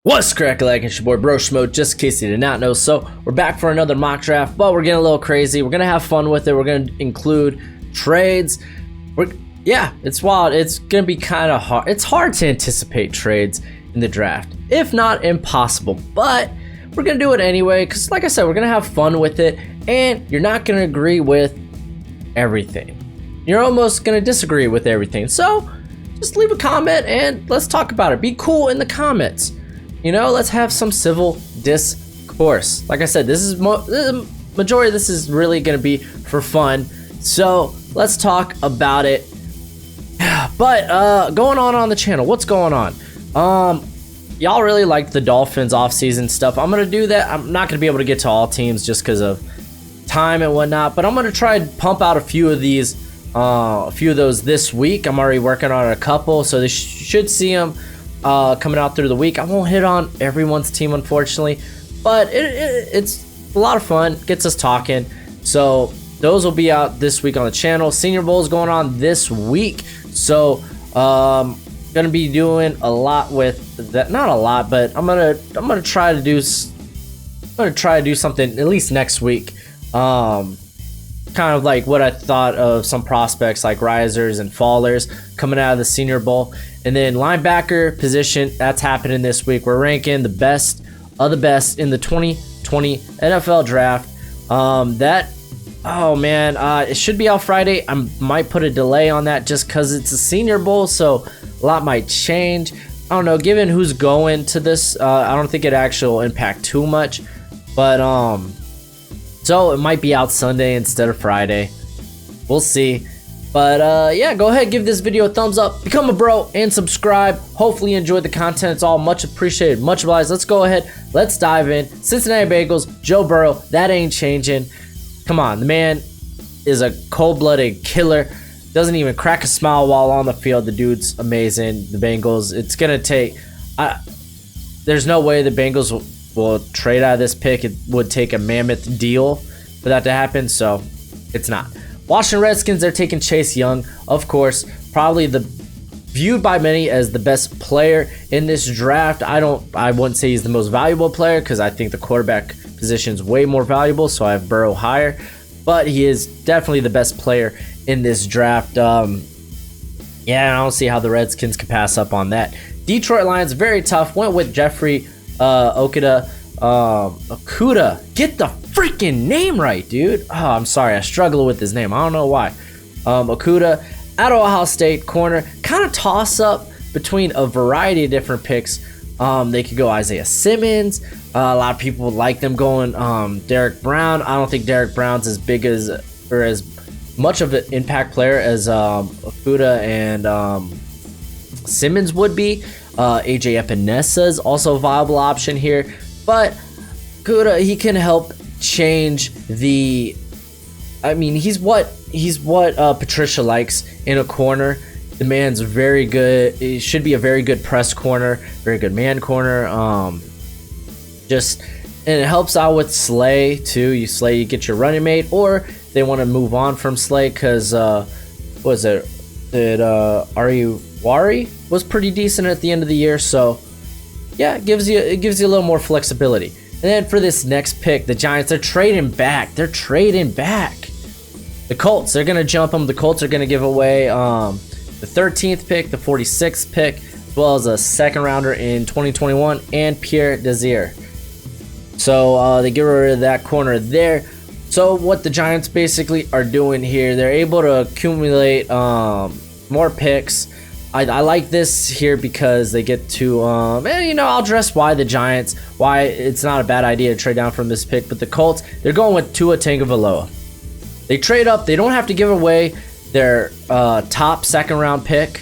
What's cracking, like it's your boy Broshmo, just in case you did not know. So we're back for another mock draft, but we're getting a little crazy. We're gonna have fun with it. We're gonna include trades. It's wild. It's gonna be kind of hard. It's hard to anticipate trades in the draft, if not impossible, but we're gonna do it anyway because, like I said, we're gonna have fun with it, and you're not gonna agree with everything. You're almost gonna disagree with everything. So just leave a comment and let's talk about it. Be cool in the comments. You know, let's have some civil discourse. Like I said, the majority of this is really going to be for fun. So let's talk about it. But going on the channel, what's going on? Y'all really liked the Dolphins offseason stuff. I'm going to do that. I'm not going to be able to get to all teams just because of time and whatnot. But I'm going to try and pump out a few of those this week. I'm already working on a couple, so they should see them coming out through the week. I won't hit on everyone's team, unfortunately, but it's a lot of fun, gets us talking. So those will be out this week on the channel. Senior Bowl is going on this week, so gonna be doing a lot with that. Not a lot, but I'm gonna try to do something at least next week. Kind of like what I thought of some prospects like risers and fallers coming out of the Senior Bowl. And then linebacker position, that's happening this week. We're ranking the best of the best in the 2020 NFL draft. It should be out Friday. I might put a delay on that just because it's a Senior Bowl, so a lot might change. I don't know, given who's going to this, I don't think it actually will impact too much. But so it might be out Sunday instead of Friday. We'll see. But yeah, go ahead, give this video a thumbs up, become a bro, and subscribe. Hopefully you enjoyed the content. It's all much appreciated, much obliged. Let's go ahead, let's dive in. Cincinnati Bengals, Joe Burrow, that ain't changing. Come on, the man is a cold-blooded killer. Doesn't even crack a smile while on the field. The dude's amazing. The Bengals, it's gonna take, there's no way the Bengals will trade out of this pick. It would take a mammoth deal for that to happen, so it's not. Washington Redskins, they're taking Chase Young, of course, probably viewed by many as the best player in this draft. I wouldn't say he's the most valuable player because I think the quarterback position is way more valuable, so I have Burrow higher, but he is definitely the best player in this draft. I don't see how the Redskins can pass up on that. Detroit Lions, very tough, went with Jeffrey Okudah. Get the freaking name right, dude. Oh, I'm sorry, I struggle with his name. I don't know why. Okudah out of Ohio State, corner. Kind of toss up between a variety of different picks. They could go Isaiah Simmons. A lot of people would like them going Derek Brown. I don't think Derek Brown's as big as or as much of an impact player as Okudah and Simmons would be. AJ Epinesa is also a viable option here. But Okudah, he can help change the. I mean, he's what Patricia likes in a corner. The man's very good. He should be a very good press corner, very good man corner. And it helps out with Slay too. You get your running mate, or they want to move on from Slay because Wari was pretty decent at the end of the year. So yeah, it gives you a little more flexibility. And then for this next pick, the Giants, they're trading back. The Colts, they're gonna jump them. The Colts are gonna give away the 13th pick, the 46th pick, as well as a second rounder in 2021 and Pierre Desir. So they get rid of that corner there. So what the Giants basically are doing here, they're able to accumulate more picks. I like this here because they get to, I'll address why it's not a bad idea to trade down from this pick. But the Colts, they're going with Tua Tagovailoa. They trade up. They don't have to give away their top second round pick,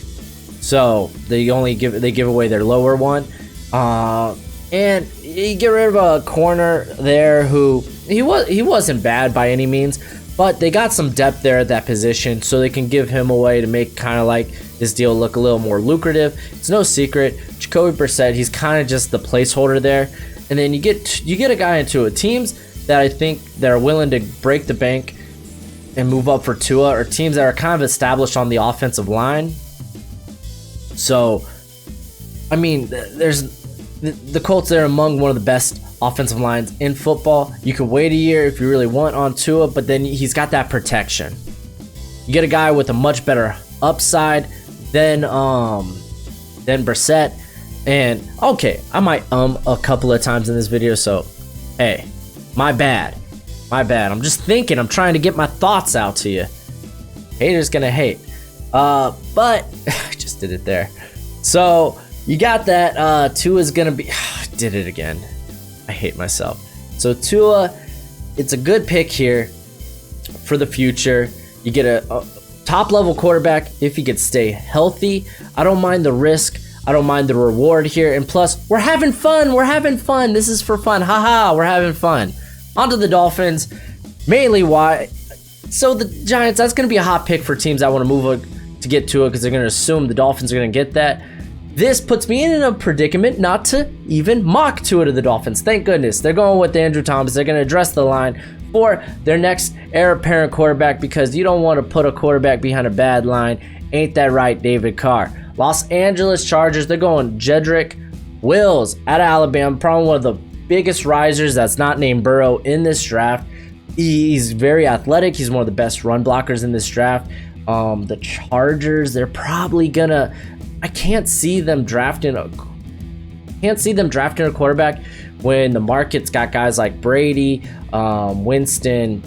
so they give away their lower one. And you get rid of a corner there who he wasn't bad by any means, but they got some depth there at that position, so they can give him away to make kind of like this deal look a little more lucrative. It's no secret, Jacoby Brissett, he's kind of just the placeholder there. And then you get a guy into it. Teams that I think that are willing to break the bank and move up for Tua are teams that are kind of established on the offensive line. So, I mean, there's the Colts, they're among one of the best offensive lines in football. You could wait a year if you really want on Tua, but then he's got that protection. You get a guy with a much better upside than Brissett. And okay, I might a couple of times in this video, so hey, my bad. I'm just thinking, I'm trying to get my thoughts out to you. Haters gonna hate. But I just did it there. So you got that. Tua's gonna be. Did it again. I hate myself. So Tua, it's a good pick here for the future. You get a top level quarterback if he could stay healthy. I don't mind the risk. I don't mind the reward here. And plus, we're having fun. This is for fun. Haha, we're having fun. On to the Dolphins. Mainly why? So the Giants, that's going to be a hot pick for teams that want to move to get to it because they're going to assume the Dolphins are going to get that. This puts me in a predicament not to even mock Tua to the Dolphins. Thank goodness. They're going with Andrew Thomas. They're going to address the line for their next heir apparent quarterback because you don't want to put a quarterback behind a bad line. Ain't that right, David Carr? Los Angeles Chargers, they're going Jedrick Wills out of Alabama. Probably one of the biggest risers that's not named Burrow in this draft. He's very athletic. He's one of the best run blockers in this draft. The Chargers, they're probably gonna. I can't see them drafting a quarterback when the market's got guys like Brady, Winston.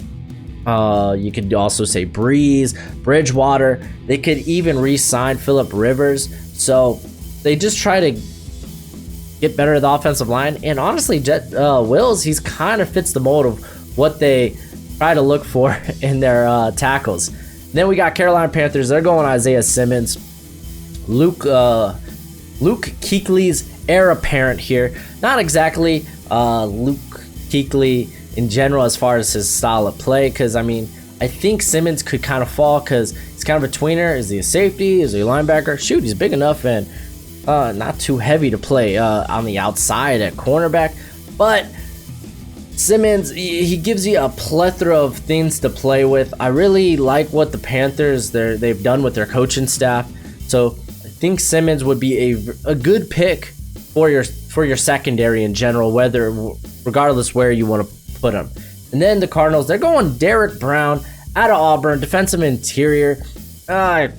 You could also say Breeze, Bridgewater. They could even re-sign Phillip Rivers. So they just try to get better at the offensive line. And honestly, Wills, he's kind of fits the mold of what they try to look for in their tackles. Then we got Carolina Panthers. They're going Isaiah Simmons. Luke Kuechly's heir apparent here. Not exactly Luke Kuechly in general as far as his style of play, because I think Simmons could kind of fall because he's kind of a tweener. Is he a safety? Is he a linebacker? Shoot, he's big enough and not too heavy to play on the outside at cornerback. But Simmons, he gives you a plethora of things to play with. I really like what the Panthers they've done with their coaching staff. So I think Simmons would be a good pick for your secondary in general, regardless where you want to put him. And then the Cardinals, they're going Derek Brown out of Auburn, defensive interior.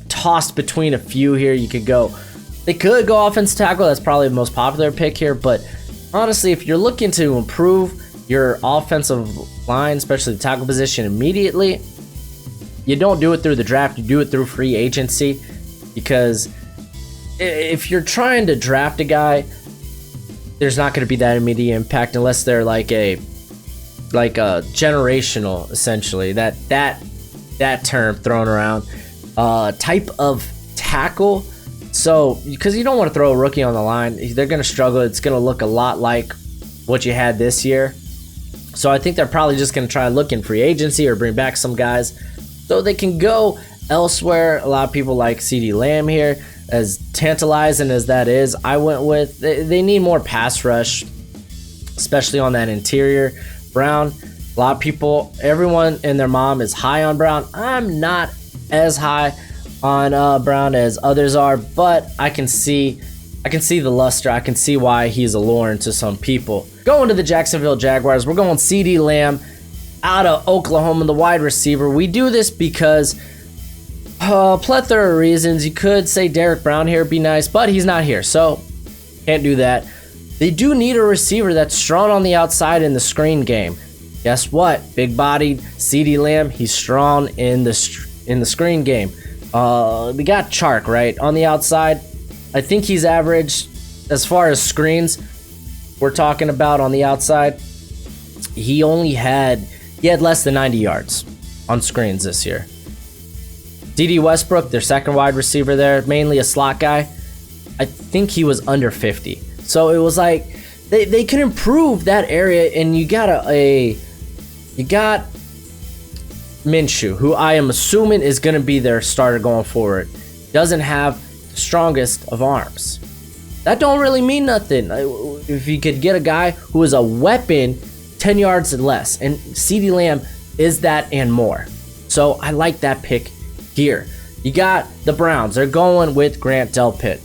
Tossed between a few here. They could go offensive tackle. That's probably the most popular pick here. But honestly, if you're looking to improve your offensive line, especially the tackle position immediately, you don't do it through the draft. You do it through free agency, because if you're trying to draft a guy, there's not going to be that immediate impact unless they're like a generational, essentially, that term thrown around, type of tackle. So because you don't want to throw a rookie on the line, they're going to struggle. It's going to look a lot like what you had this year. So I think they're probably just going to try to look in free agency or bring back some guys so they can go elsewhere. A lot of people like CeeDee Lamb here. As tantalizing as that is, I went with they need more pass rush, especially on that interior. Brown, a lot of people, everyone and their mom is high on Brown. I'm not as high on Brown as others are, but I can see the luster. I can see why he's alluring to some people. Going to the Jacksonville Jaguars, we're going CeeDee Lamb out of Oklahoma, the wide receiver. We do this because plethora of reasons. You could say Derek Brown here would be nice, but he's not here, so can't do that. They do need a receiver that's strong on the outside in the screen game. Guess what? Big-bodied CeeDee Lamb, he's strong in the screen game. We got Chark, right? On the outside, I think he's average as far as screens we're talking about on the outside. He had less than 90 yards on screens this year. D.D. Westbrook, their second wide receiver there, mainly a slot guy, I think he was under 50. So it was like they can improve that area, and you got Minshew, who I am assuming is going to be their starter going forward. Doesn't have the strongest of arms. That don't really mean nothing. If you could get a guy who is a weapon 10 yards and less, and CeeDee Lamb is that and more. So I like that pick here. You got the Browns. They're going with Grant Delpit.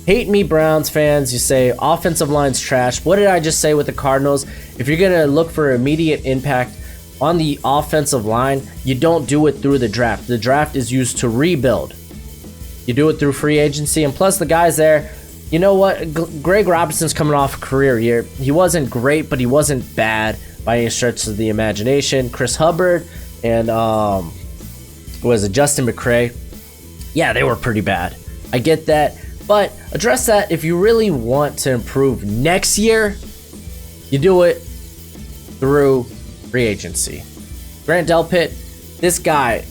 Hate me, Browns fans. You say offensive line's trash. What did I just say with the Cardinals? If you're going to look for immediate impact on the offensive line, you don't do it through the draft. The draft is used to rebuild. You do it through free agency. And plus, the guys there, you know what? Greg Robinson's coming off a career year. He wasn't great, but he wasn't bad by any stretch of the imagination. Chris Hubbard and Justin McCray? Yeah, they were pretty bad. I get that. But address that. If you really want to improve next year, you do it through free agency. Grant Delpit, this guy,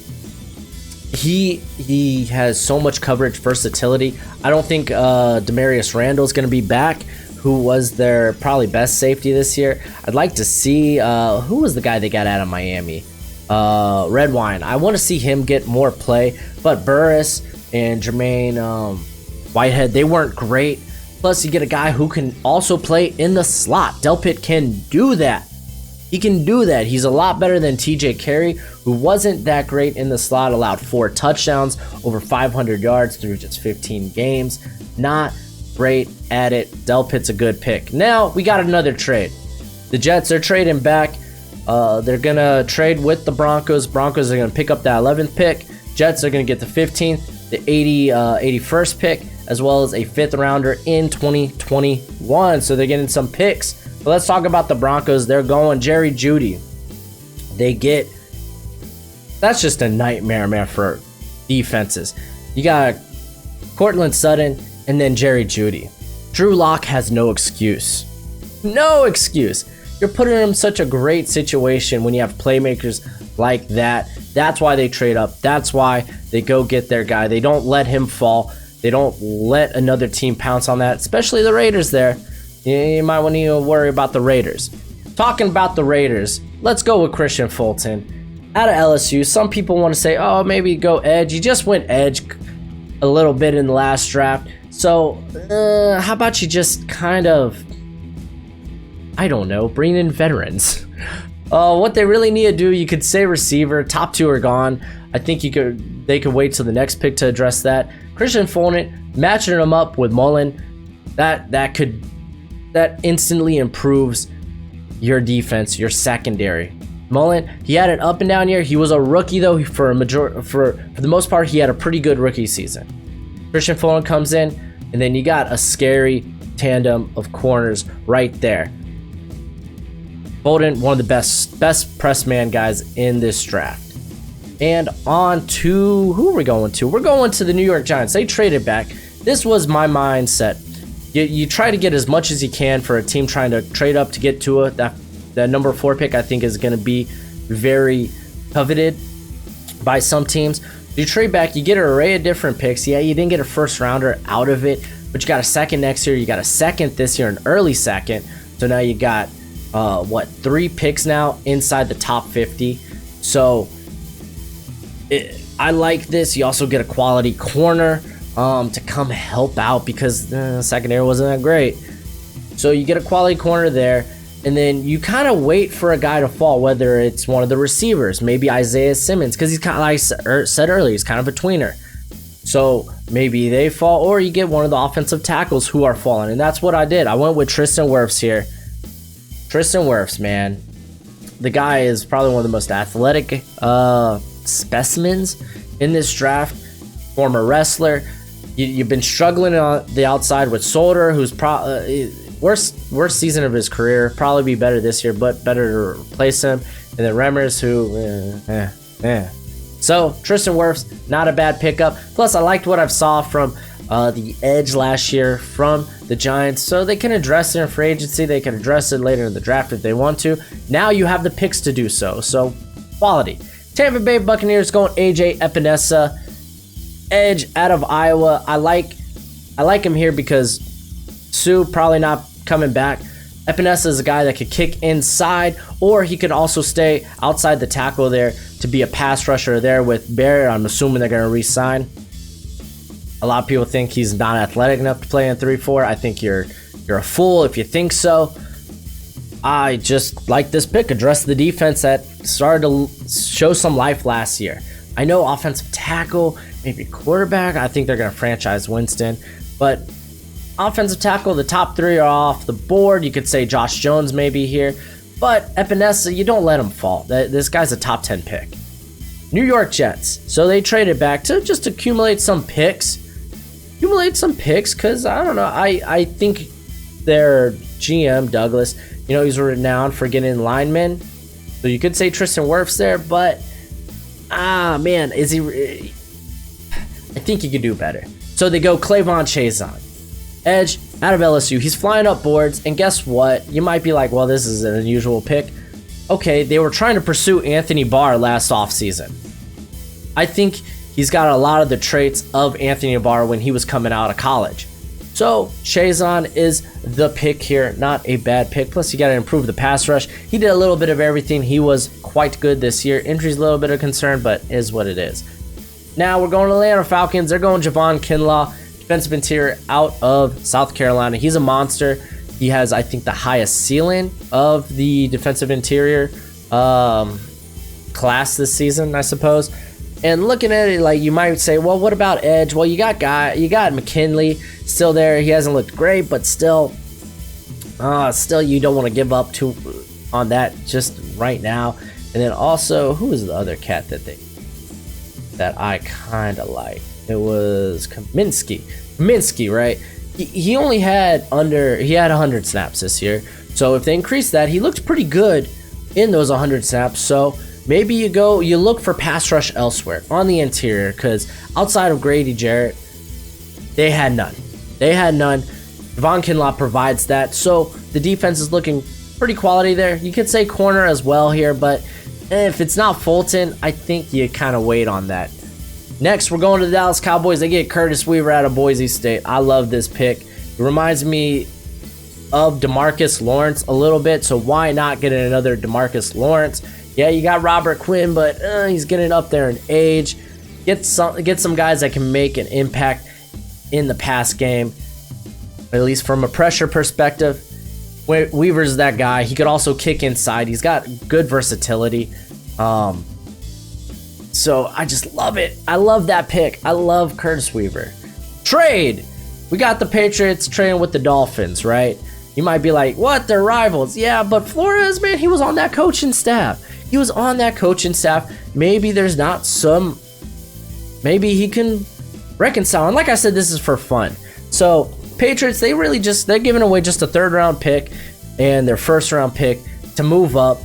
he has so much coverage versatility. I don't think Demarius Randall is going to be back, who was their probably best safety this year. I'd like to see who was the guy they got out of Miami? Redwine. I want to see him get more play. But Burris and Jermaine Whitehead, they weren't great. Plus, you get a guy who can also play in the slot. Delpit can do that. He can do that. He's a lot better than TJ Carey, who wasn't that great in the slot, allowed 4 touchdowns, over 500 yards through just 15 games. Not great at it. Delpit's a good pick. Now, we got another trade. The Jets are trading back. They're going to trade with the Broncos. Broncos are going to pick up that 11th pick. Jets are going to get the 15th, the 81st pick, as well as a 5th rounder in 2021. So they're getting some picks. But let's talk about the Broncos. They're going Jerry Jeudy. That's just a nightmare, man, for defenses. You got Cortland Sutton and then Jerry Jeudy. Drew Lock has no excuse. No excuse. You're putting him in such a great situation when you have playmakers like that. That's why they trade up. That's why they go get their guy. They don't let him fall. They don't let another team pounce on that, especially the Raiders there. You might want to worry about the Raiders. Talking about the Raiders, let's go with Christian Fulton. Out of LSU, some people want to say, oh, maybe go edge. He just went edge a little bit in the last draft. So, how about you just kind of, I don't know, bring in veterans? What they really need to do, you could say receiver. Top 2 are gone. I think they could wait till the next pick to address that. Christian Fulton, matching him up with Mullen, that instantly improves your defense, your secondary. Mullen, he had an up and down year. He was a rookie though. For the most part, he had a pretty good rookie season. Christian Fulton comes in, and then you got a scary tandem of corners right there. Fulton, one of the best press man guys in this draft. And on to, who are we going to? We're going to the New York Giants. They traded back. This was my mindset. You try to get as much as you can for a team trying to trade up to get to that number 4 pick. I think is going to be very coveted by some teams. You trade back, you get an array of different picks. Yeah, you didn't get a first rounder out of it, but you got a second next year. You got a second this year, an early second. So now you got 3 picks now inside the top 50. So I like this. You also get a quality corner to come help out because the secondary wasn't that great. So you get a quality corner there, and then you kind of wait for a guy to fall, whether it's one of the receivers, maybe Isaiah Simmons, because he's kind of, like I said earlier, he's kind of a tweener. So maybe they fall, or you get one of the offensive tackles who are falling, and that's what I did. I went with Tristan Wirfs here. Tristan Wirfs, man. The guy is probably one of the most athletic specimens in this draft. Former wrestler. You've been struggling on the outside with Solder, who's worst season of his career. Probably be better this year, but better to replace him. And then Remmers, who, So Tristan Wirfs, not a bad pickup. Plus, I liked what I saw from the edge last year from the Giants. So they can address it in free agency. They can address it later in the draft if they want to. Now you have the picks to do so. So quality. Tampa Bay Buccaneers going AJ Epinesa. Edge out of Iowa. I like him here because Sue probably not coming back. Epinesa is a guy that could kick inside, or he could also stay outside the tackle there to be a pass rusher there with Barrett. I'm assuming they're going to re-sign. A lot of people think he's not athletic enough to play in 3-4. I think you're a fool if you think so. I just like this pick. Address the defense that started to show some life last year. I know offensive tackle, maybe quarterback. I think they're going to franchise Winston. But Offensive tackle, the top 3 are off the board. You could say Josh Jones may be here, but Epinesa, you don't let him fall. This guy's a top 10 pick. New York Jets. So they traded back to just accumulate some picks. Because, I don't know, I think their GM, Douglas, he's renowned for getting linemen. So you could say Tristan Wirfs there, but, man, is he... I think he could do better. So they go Clavon Chazon. Edge, out of LSU. He's flying up boards, and guess what? You might be like, well, this is an unusual pick. Okay, they were trying to pursue Anthony Barr last offseason. I think he's got a lot of the traits of Anthony Barr when he was coming out of college. So Chazon is the pick here, not a bad pick. Plus, you got to improve the pass rush. He did a little bit of everything. He was quite good this year. Injury's a little bit of concern, but is what it is. Now we're going to the Atlanta Falcons. They're going Javon Kinlaw, defensive interior out of South Carolina. He's a monster. He has, I think, the highest ceiling of the defensive interior class this season, I suppose. And looking at it, like, you might say, well, what about edge? Well, you got McKinley still there. He hasn't looked great, but still you don't want to give up on that just right now. And then also, who is the other cat that I kind of like? It was Kaminsky, right? He only had 100 snaps this year. So if they increase that, he looked pretty good in those 100 snaps. So maybe you look for pass rush elsewhere on the interior, because outside of Grady Jarrett, they had none. Javon Kinlaw provides that. So the defense is looking pretty quality there. You could say corner as well here, but if it's not Fulton, I think you kind of wait on that. Next, we're going to the Dallas Cowboys. They get Curtis Weaver out of Boise State. I love this pick. It reminds me of DeMarcus Lawrence a little bit, so why not get another DeMarcus Lawrence? Yeah, you got Robert Quinn, but he's getting up there in age. Get some guys that can make an impact in the pass game, at least from a pressure perspective. Weaver's that guy. He could also kick inside. He's got good versatility. So I just love it. I love that pick. I love Curtis Weaver. Trade. We got the Patriots trading with the Dolphins, right? You might be like, what? They're rivals. Yeah, but Flores, man, he was on that coaching staff. Maybe there's not some... Maybe he can reconcile. And like I said, this is for fun. So Patriots, they're giving away just a 3rd round pick and their 1st round pick to move up.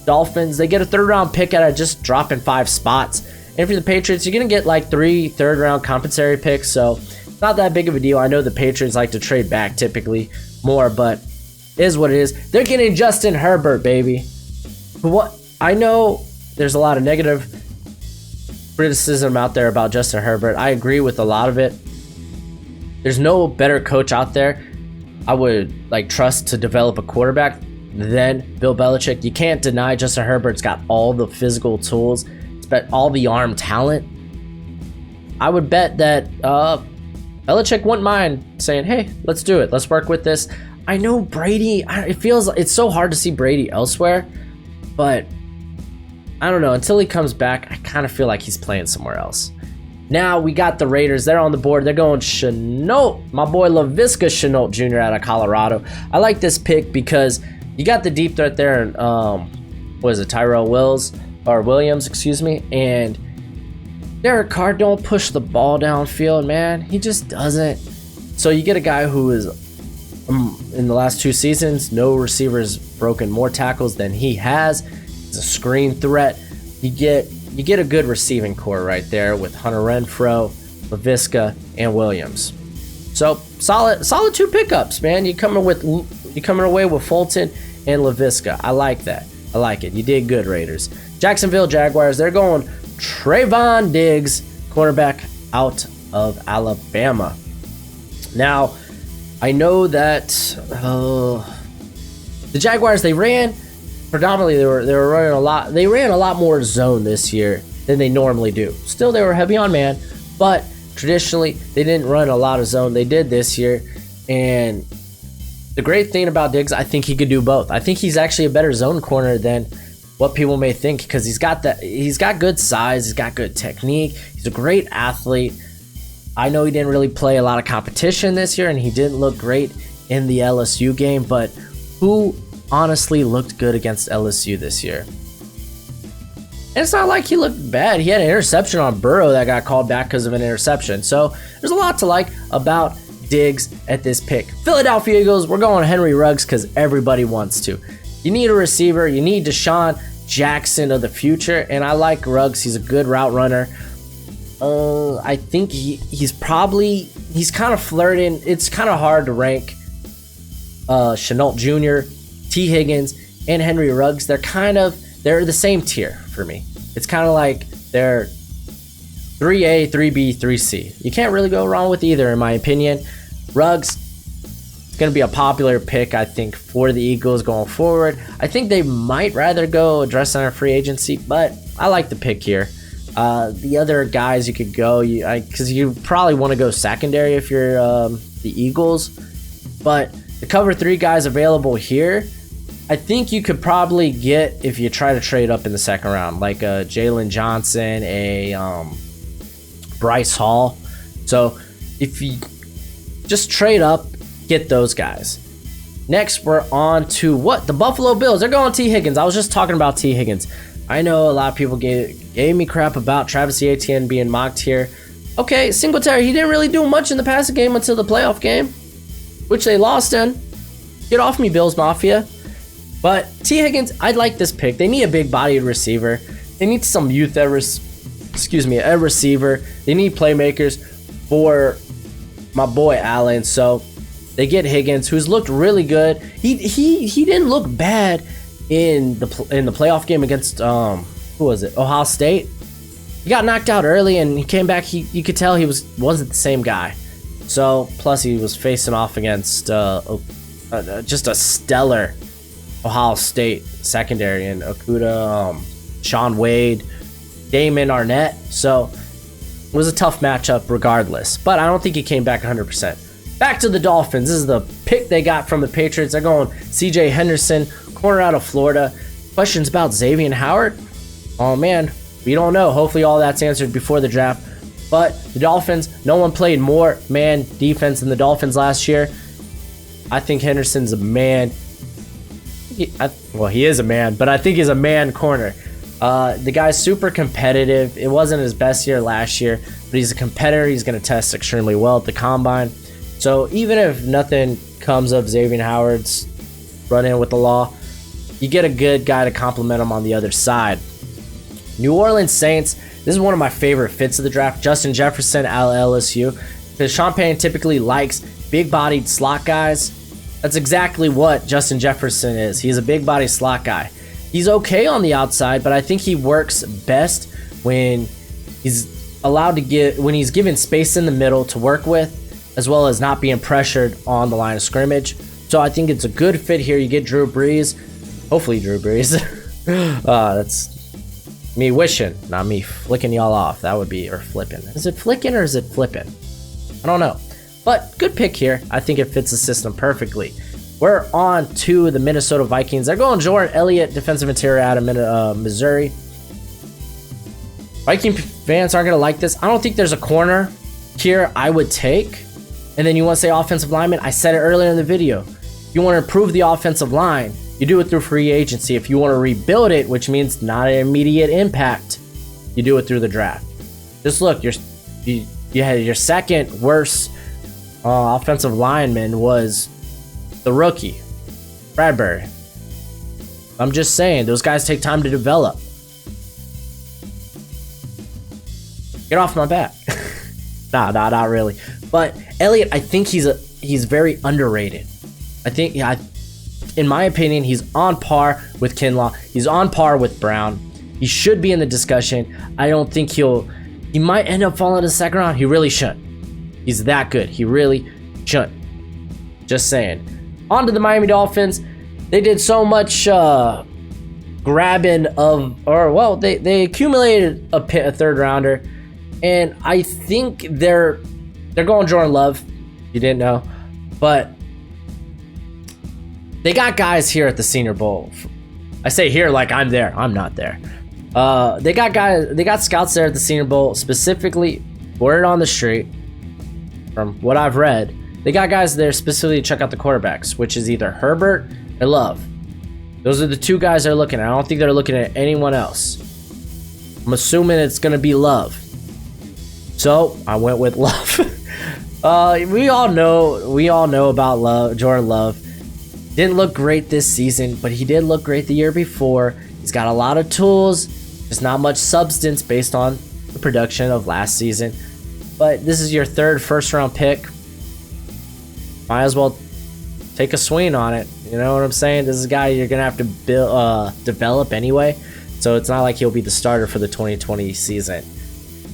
Dolphins, they get a 3rd round pick out of just dropping 5 spots. And for the Patriots, you're going to get like 3 3rd round compensatory picks, so not that big of a deal. I know the Patriots like to trade back typically more, but it is what it is. They're getting Justin Herbert, baby. But what I know, there's a lot of negative criticism out there about Justin Herbert. I agree with a lot of it. There's no better coach out there I would trust to develop a quarterback than Bill Belichick. You can't deny Justin Herbert's got all the physical tools, all the arm talent. I would bet that Belichick wouldn't mind saying, hey, let's do it. Let's work with this. I know Brady, it's so hard to see Brady elsewhere, but I don't know. Until he comes back, I kind of feel like he's playing somewhere else. Now we got the Raiders. They're on the board. They're going Shenault, my boy Laviska Shenault Jr. out of Colorado. I like this pick because you got the deep threat there, and Tyrell Williams, and Derek Carr don't push the ball downfield, man. He just doesn't. So you get a guy who is, in the last 2 seasons, no receiver's broken more tackles than he has. He's a screen threat. You get a good receiving core right there with Hunter Renfrow, Laviska, and Williams. So solid 2 pickups, man. You're coming away with Fulton and Laviska. I like that. I like it. You did good, Raiders. Jacksonville Jaguars, they're going Trayvon Diggs, cornerback out of Alabama. Now, I know that the Jaguars, they ran predominantly, they were running a lot. They ran a lot more zone this year than they normally do. Still, they were heavy on man, but traditionally, they didn't run a lot of zone. They did this year, and the great thing about Diggs, I think he could do both. I think he's actually a better zone corner than what people may think, because he's got good size, he's got good technique, he's a great athlete. I know he didn't really play a lot of competition this year, and he didn't look great in the LSU game, but who honestly looked good against LSU this year? And it's not like he looked bad. He had an interception on Burrow that got called back because of an interception. So there's a lot to like about Diggs at this pick. Philadelphia Eagles, we're going Henry Ruggs because everybody wants to. You need a receiver. You need Deshaun Jackson of the future, and I like Ruggs. He's a good route runner. I think he's kind of flirting. It's kind of hard to rank Shenault Jr., T. Higgins, and Henry Ruggs. They're the same tier for me. It's kind of like they're 3A, 3B, 3C. You can't really go wrong with either, in my opinion. Ruggs is going to be a popular pick, I think, for the Eagles going forward. I think they might rather go address center free agency, but I like the pick here. The other guys you could go, because you probably want to go secondary if you're the Eagles, but the cover 3 guys available here, I think you could probably get if you try to trade up in the second round, like a Jalen Johnson, a Bryce Hall. So if you just trade up, get those guys. Next, we're on to the Buffalo Bills. They're going T. Higgins. I was just talking about T. Higgins. I know a lot of people gave me crap about Travis Etienne being mocked here. Okay, Singletary, he didn't really do much in the passing game until the playoff game, which they lost in. Get off me, Bills Mafia. But T. Higgins, I'd like this pick. They need a big-bodied receiver. They need some youth at a receiver. They need playmakers for my boy Allen. So they get Higgins, who's looked really good. He didn't look bad in the playoff game against who was it? Ohio State. He got knocked out early and he came back. You could tell he wasn't the same guy. So plus he was facing off against just a stellar Ohio State secondary and Okudah, Sean Wade, Damon Arnett. So it was a tough matchup regardless. But I don't think he came back 100%. Back to the Dolphins. This is the pick they got from the Patriots. They're going C.J. Henderson, corner out of Florida. Questions about Xavier Howard? Oh man, we don't know. Hopefully all that's answered before the draft. But the Dolphins, no one played more man defense than the Dolphins last year. I think Henderson's a man. He is a man, but I think he's a man corner. The guy's super competitive. It wasn't his best year last year, but he's a competitor. He's going to test extremely well at the combine. So even if nothing comes of Xavier Howard's run-in with the law, you get a good guy to complement him on the other side. New Orleans Saints, this is one of my favorite fits of the draft. Justin Jefferson out of LSU. Because Sean Payton typically likes big-bodied slot guys. That's exactly what Justin Jefferson is. He's a big-body slot guy. He's okay on the outside, but I think he works best when he's when he's given space in the middle to work with, as well as not being pressured on the line of scrimmage. So I think it's a good fit here. You get Drew Brees. Hopefully Drew Brees. That's me wishing, not me flicking y'all off. That would be, or flipping. Is it flicking or is it flipping? I don't know. But good pick here. I think it fits the system perfectly. We're on to the Minnesota Vikings. They're going Jordan Elliott, defensive interior out of Missouri. Viking fans aren't going to like this. I don't think there's a corner here I would take. And then you want to say offensive lineman? I said it earlier in the video. If you want to improve the offensive line, you do it through free agency. If you want to rebuild it, which means not an immediate impact, you do it through the draft. Just look, you had your second worst offensive lineman was the rookie, Bradbury. I'm just saying, those guys take time to develop. Get off my back. Nah, not really. But Elliott, I think he's very underrated. I think, in my opinion, he's on par with Kinlaw. He's on par with Brown. He should be in the discussion. I don't think he might end up falling in the second round. He really shouldn't. He's that good. He really shouldn't. Just saying. On to the Miami Dolphins. They did so much grabbing they accumulated a third rounder, and I think they're going Jordan Love. You didn't know, but they got guys here at the Senior Bowl. I say here like I'm there. I'm not there. They got scouts there at the Senior Bowl, specifically word on the street. from what I've read, they got guys there specifically to check out the quarterbacks, which is either Herbert or Love. Those are the two guys they're looking at. I don't think they're looking at anyone else. I'm assuming it's going to be Love. So I went with Love. We all know about Love, Jordan Love. Didn't look great this season, but he did look great the year before. He's got a lot of tools, just not much substance based on the production of last season. But this is your third first-round pick. Might as well take a swing on it. You know what I'm saying? This is a guy you're going to have to develop anyway. So it's not like he'll be the starter for the 2020 season.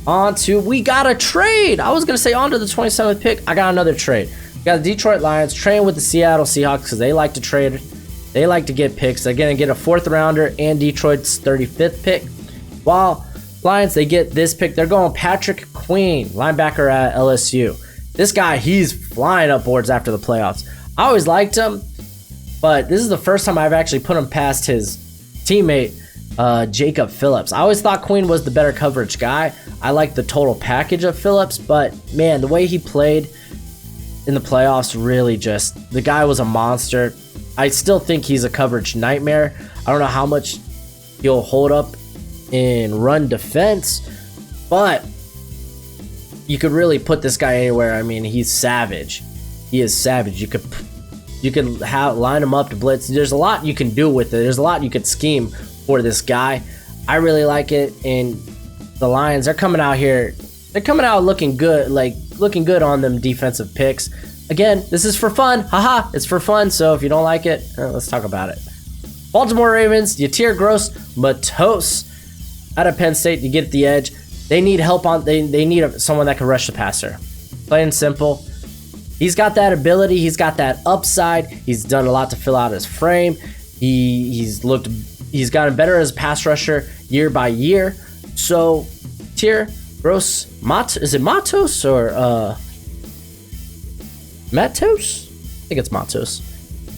We got a trade. I was going to say on to the 27th pick. I got another trade. We got the Detroit Lions trading with the Seattle Seahawks because they like to trade. They like to get picks. They're going to get a 4th rounder and Detroit's 35th pick. While Lions, they get this pick. They're going Patrick Queen, linebacker at LSU. This guy, he's flying up boards after the playoffs. I always liked him, but this is the first time I've actually put him past his teammate, Jacob Phillips. I always thought Queen was the better coverage guy. I like the total package of Phillips, but man, the way he played in the playoffs really just, the guy was a monster. I still think he's a coverage nightmare. I don't know how much he'll hold up in run defense, but you could really put this guy anywhere. I mean, he's savage. He is savage. You could line him up to blitz. There's a lot you can do with it. There's a lot you could scheme for this guy. I really like it. And the Lions, they're coming out here. They're coming out looking good, looking good on them defensive picks. Again, this is for fun. Haha, it's for fun. So if you don't like it, let's talk about it. Baltimore Ravens, Yatir Gross-Matos out of Penn State to get the edge. They need help on. They need someone that can rush the passer. Plain and simple. He's got that ability. He's got that upside. He's done a lot to fill out his frame. He's gotten better as a pass rusher year by year. So, Gross-Matos, is it Matos or Matos? I think it's Matos.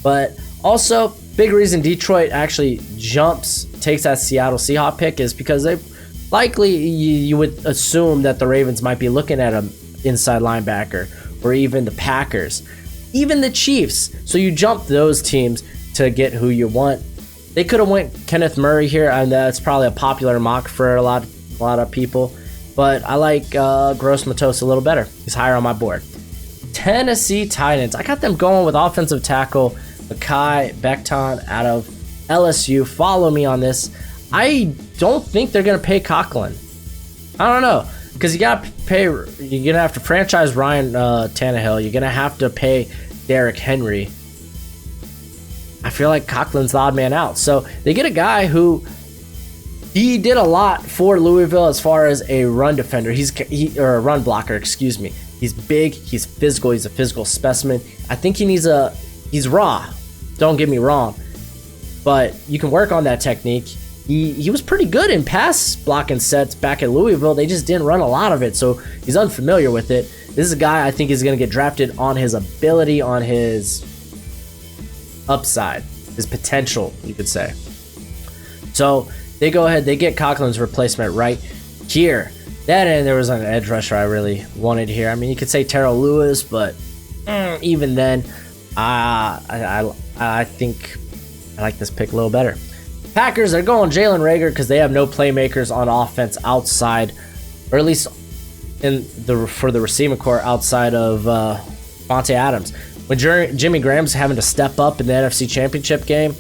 But also, big reason Detroit actually takes that Seattle Seahawks pick is because they likely, you would assume that the Ravens might be looking at an inside linebacker, or even the Packers, even the Chiefs. So you jump those teams to get who you want. They could have went Kenneth Murray here, and that's probably a popular mock for a lot of people. But I like Gross-Matos a little better. He's higher on my board. Tennessee Titans. I got them going with offensive tackle Mekhi Becton out of LSU. Follow me on this. I don't think they're going to pay Conklin. I don't know. Because you're going to have to franchise Ryan Tannehill. You're going to have to pay Derrick Henry. I feel like Conklin's the odd man out. So they get a guy who, he did a lot for Louisville as far as a run defender. Or a run blocker, excuse me. He's big, he's physical, he's a physical specimen. I think he's raw. Don't get me wrong. But you can work on that technique. He was pretty good in pass blocking sets back at Louisville. They just didn't run a lot of it, so he's unfamiliar with it. This is a guy I think is going to get drafted on his ability, on his upside, his potential, you could say. So they go ahead, they get Conklin's replacement right here. And there was an edge rusher I really wanted here. I mean, you could say Terrell Lewis, but even then, I think I like this pick a little better. Packers, they're going Jalen Reagor because they have no playmakers on offense outside, or at least for the receiving corps outside of Vontae Adams. When Jimmy Graham's having to step up in the NFC Championship game,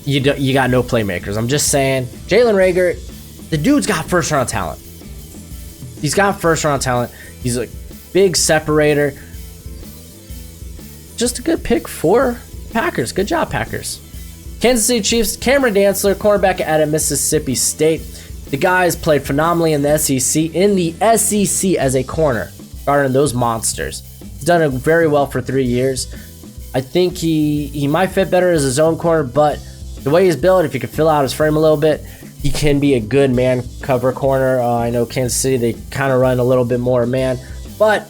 you got no playmakers. I'm just saying, Jalen Reagor, the dude's got first-round talent. He's got first-round talent. He's a big separator. Just a good pick for Packers. Good job, Packers. Kansas City Chiefs, Cameron Dantzler, cornerback out of Mississippi State. The guy's played phenomenally in the SEC. As a corner, guarding those monsters. He's done it very well for 3 years. I think he might fit better as a zone corner, but the way he's built, if he could fill out his frame a little bit, he can be a good man cover corner. I know Kansas City, they kind of run a little bit more man, but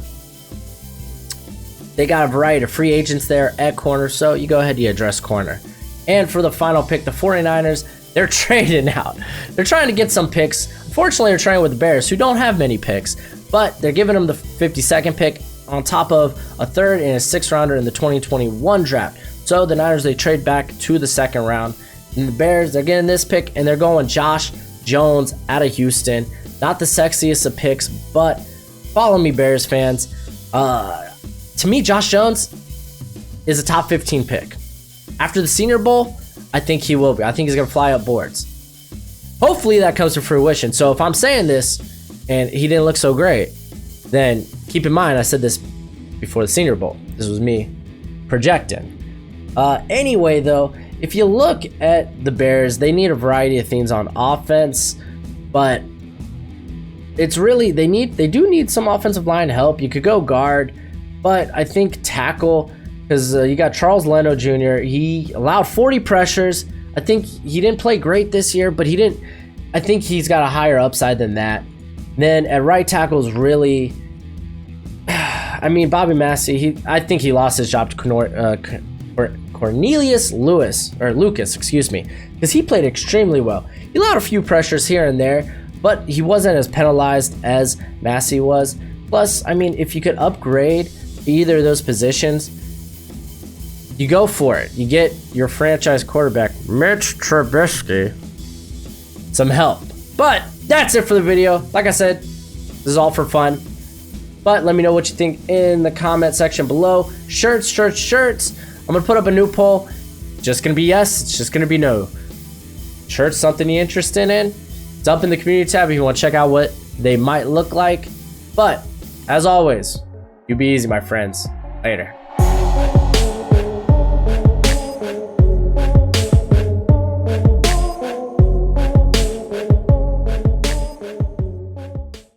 they got a variety of free agents there at corner, so you go ahead and you address corner. And for the final pick, the 49ers, they're trading out. They're trying to get some picks. Unfortunately, they're trying with the Bears, who don't have many picks. but they're giving him the 52nd pick on top of a 3rd and a 6th rounder in the 2021 draft. So the Niners, they trade back to the 2nd round. And the Bears, they're getting this pick, and they're going Josh Jones out of Houston. Not the sexiest of picks, but follow me, Bears fans. To me, Josh Jones is a top 15 pick. After the Senior Bowl, I think he will be. I think he's going to fly up boards. Hopefully that comes to fruition. So if I'm saying this and he didn't look so great, then keep in mind I said this before the Senior Bowl. This was me projecting. Anyway, though, if you look at the Bears, they need a variety of things on offense, but it's really they do need some offensive line help. You could go guard, but I think tackle, because you got Charles Leno Jr. He allowed 40 pressures. I think he didn't play great this year, but I think he's got a higher upside than that. Then at right tackle is really, I mean, Bobby Massey. I think he lost his job to Cornelius Lucas, excuse me, because he played extremely well. He allowed a few pressures here and there, but he wasn't as penalized as Massey was. Plus, I mean, if you could upgrade either of those positions, you go for it. You get your franchise quarterback, Mitch Trubisky, some help. But that's it for the video. Like I said, this is all for fun. But let me know what you think in the comment section below. Shirts. I'm going to put up a new poll. Just going to be yes. It's just going to be no. Shirts, something you're interested in? It's up in the community tab if you want to check out what they might look like. But as always, you be easy, my friends. Later.